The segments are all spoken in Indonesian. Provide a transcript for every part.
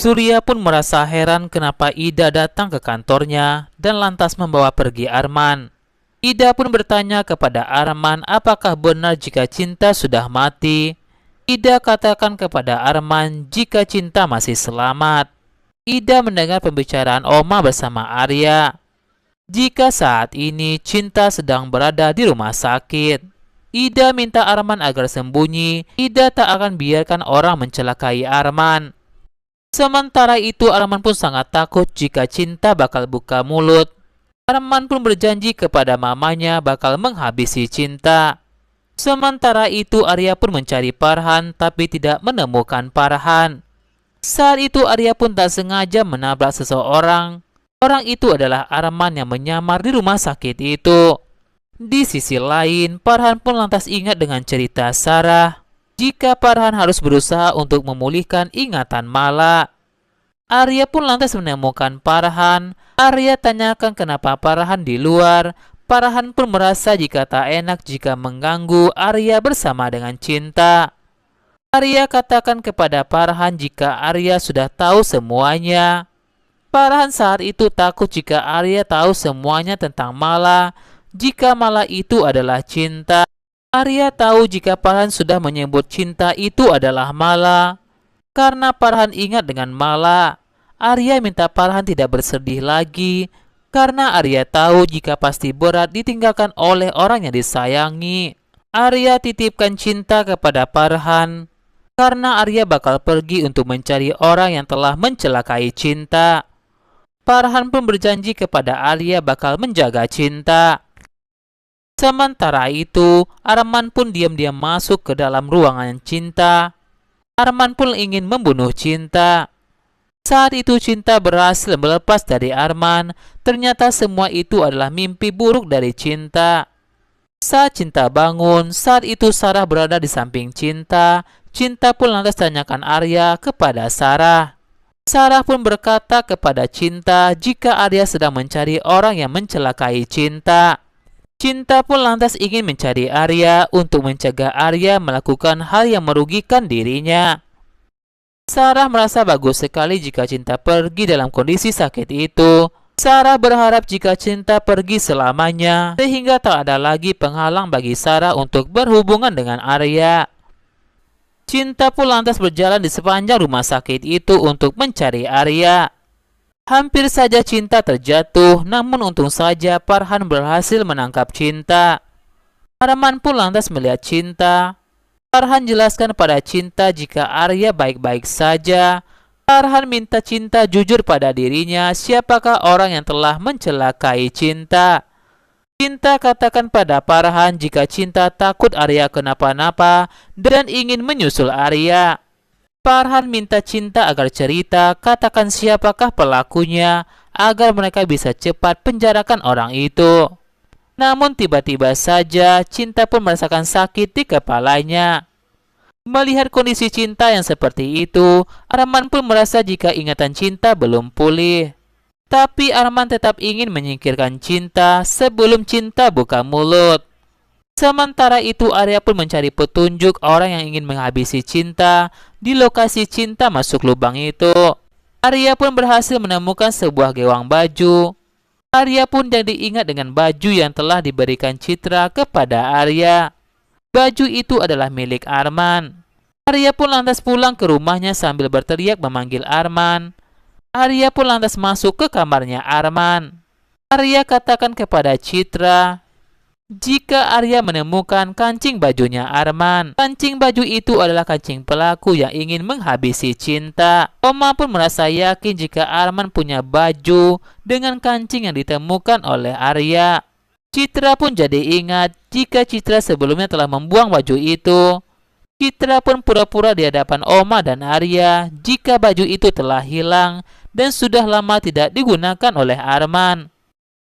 Surya pun merasa heran kenapa Ida datang ke kantornya dan lantas membawa pergi Arman. Ida pun bertanya kepada Arman apakah benar jika Cinta sudah mati. Ida katakan kepada Arman jika Cinta masih selamat. Ida mendengar pembicaraan Oma bersama Arya. Jika saat ini Cinta sedang berada di rumah sakit, Ida minta Arman agar sembunyi. Ida tak akan biarkan orang mencelakai Arman. Sementara itu Arman pun sangat takut jika Cinta bakal buka mulut. Arman pun berjanji kepada mamanya bakal menghabisi Cinta. Sementara itu Arya pun mencari Farhan tapi tidak menemukan Farhan. Saat itu Arya pun tak sengaja menabrak seseorang. Orang itu adalah Arman yang menyamar di rumah sakit itu. Di sisi lain, Farhan pun lantas ingat dengan cerita Sarah. Jika Farhan harus berusaha untuk memulihkan ingatan Mala. Arya pun lantas menemukan Farhan. Arya tanyakan kenapa Farhan di luar. Farhan pun merasa jika tak enak jika mengganggu Arya bersama dengan Cinta. Arya katakan kepada Farhan jika Arya sudah tahu semuanya. Farhan saat itu takut jika Arya tahu semuanya tentang Mala. Jika Mala itu adalah Cinta. Arya tahu jika Farhan sudah menyebut Cinta itu adalah Mala. Karena Farhan ingat dengan Mala, Arya minta Farhan tidak bersedih lagi. Karena Arya tahu jika pasti berat ditinggalkan oleh orang yang disayangi. Arya titipkan Cinta kepada Farhan. Karena Arya bakal pergi untuk mencari orang yang telah mencelakai Cinta. Farhan pun berjanji kepada Arya bakal menjaga Cinta. Sementara itu, Arman pun diam-diam masuk ke dalam ruangan Cinta. Arman pun ingin membunuh Cinta. Saat itu Cinta berhasil melepas dari Arman. Ternyata semua itu adalah mimpi buruk dari Cinta. Saat Cinta bangun, saat itu Sarah berada di samping Cinta. Cinta pun lantas tanyakan Arya kepada Sarah. Sarah pun berkata kepada Cinta jika Arya sedang mencari orang yang mencelakai Cinta. Cinta pun lantas ingin mencari Arya untuk mencegah Arya melakukan hal yang merugikan dirinya. Sarah merasa bagus sekali jika Cinta pergi dalam kondisi sakit itu. Sarah berharap jika Cinta pergi selamanya, sehingga tak ada lagi penghalang bagi Sarah untuk berhubungan dengan Arya. Cinta pun lantas berjalan di sepanjang rumah sakit itu untuk mencari Arya. Hampir saja Cinta terjatuh, namun untung saja Farhan berhasil menangkap Cinta. Arman pun lantas melihat Cinta. Farhan jelaskan pada Cinta jika Arya baik-baik saja. Farhan minta Cinta jujur pada dirinya siapakah orang yang telah mencelakai Cinta. Cinta katakan pada Farhan jika Cinta takut Arya kenapa-napa dan ingin menyusul Arya. Farhan minta Cinta agar cerita katakan siapakah pelakunya agar mereka bisa cepat penjarakan orang itu. Namun tiba-tiba saja Cinta pun merasakan sakit di kepalanya. Melihat kondisi Cinta yang seperti itu, Arman pun merasa jika ingatan Cinta belum pulih. Tapi Arman tetap ingin menyingkirkan Cinta sebelum Cinta buka mulut. Sementara itu Arya pun mencari petunjuk orang yang ingin menghabisi Cinta di lokasi Cinta masuk lubang itu. Arya pun berhasil menemukan sebuah gewang baju. Arya pun jadi ingat dengan baju yang telah diberikan Citra kepada Arya. Baju itu adalah milik Arman. Arya pun lantas pulang ke rumahnya sambil berteriak memanggil Arman. Arya pun lantas masuk ke kamarnya Arman. Arya katakan kepada Citra jika Arya menemukan kancing bajunya Arman. Kancing baju itu adalah kancing pelaku yang ingin menghabisi Cinta. Oma pun merasa yakin jika Arman punya baju dengan kancing yang ditemukan oleh Arya. Citra pun jadi ingat jika Citra sebelumnya telah membuang baju itu. Citra pun pura-pura di hadapan Oma dan Arya jika baju itu telah hilang dan sudah lama tidak digunakan oleh Arman.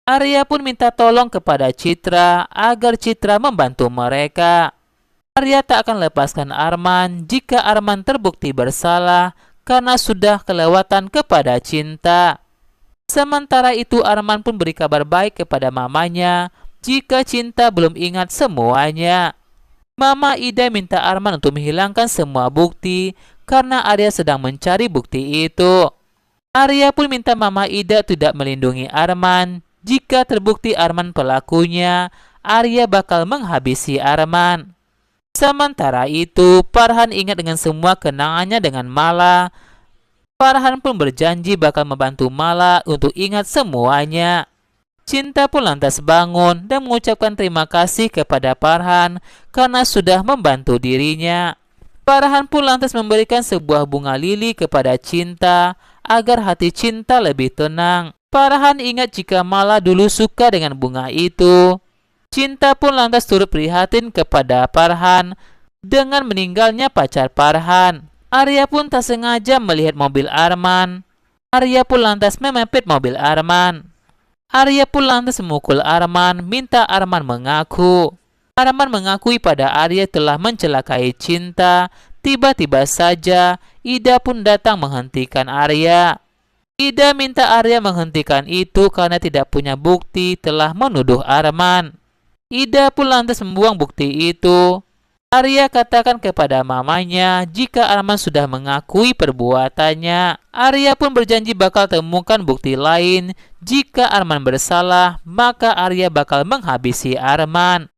Arya pun minta tolong kepada Citra agar Citra membantu mereka. Arya tak akan lepaskan Arman jika Arman terbukti bersalah karena sudah kelewatan kepada Cinta. Sementara itu Arman pun beri kabar baik kepada mamanya jika Cinta belum ingat semuanya. Mama Ida minta Arman untuk menghilangkan semua bukti karena Arya sedang mencari bukti itu. Arya pun minta Mama Ida tidak melindungi Arman. Jika terbukti Arman pelakunya, Arya bakal menghabisi Arman. Sementara itu, Farhan ingat dengan semua kenangannya dengan Mala. Farhan pun berjanji bakal membantu Mala untuk ingat semuanya. Cinta pun lantas bangun dan mengucapkan terima kasih kepada Farhan karena sudah membantu dirinya. Farhan pun lantas memberikan sebuah bunga lili kepada Cinta agar hati Cinta lebih tenang. Farhan ingat jika Mala dulu suka dengan bunga itu. Cinta pun lantas turut prihatin kepada Farhan dengan meninggalnya pacar Farhan. Arya pun tak sengaja melihat mobil Arman. Arya pun lantas memepet mobil Arman. Arya pun lantas memukul Arman, minta Arman mengaku. Arman mengakui pada Arya telah mencelakai Cinta. Tiba-tiba saja, Ida pun datang menghentikan Arya. Ida minta Arya menghentikan itu karena tidak punya bukti telah menuduh Arman. Ida pun lantas membuang bukti itu. Arya katakan kepada mamanya jika Arman sudah mengakui perbuatannya. Arya pun berjanji bakal temukan bukti lain. Jika Arman bersalah, maka Arya bakal menghabisi Arman.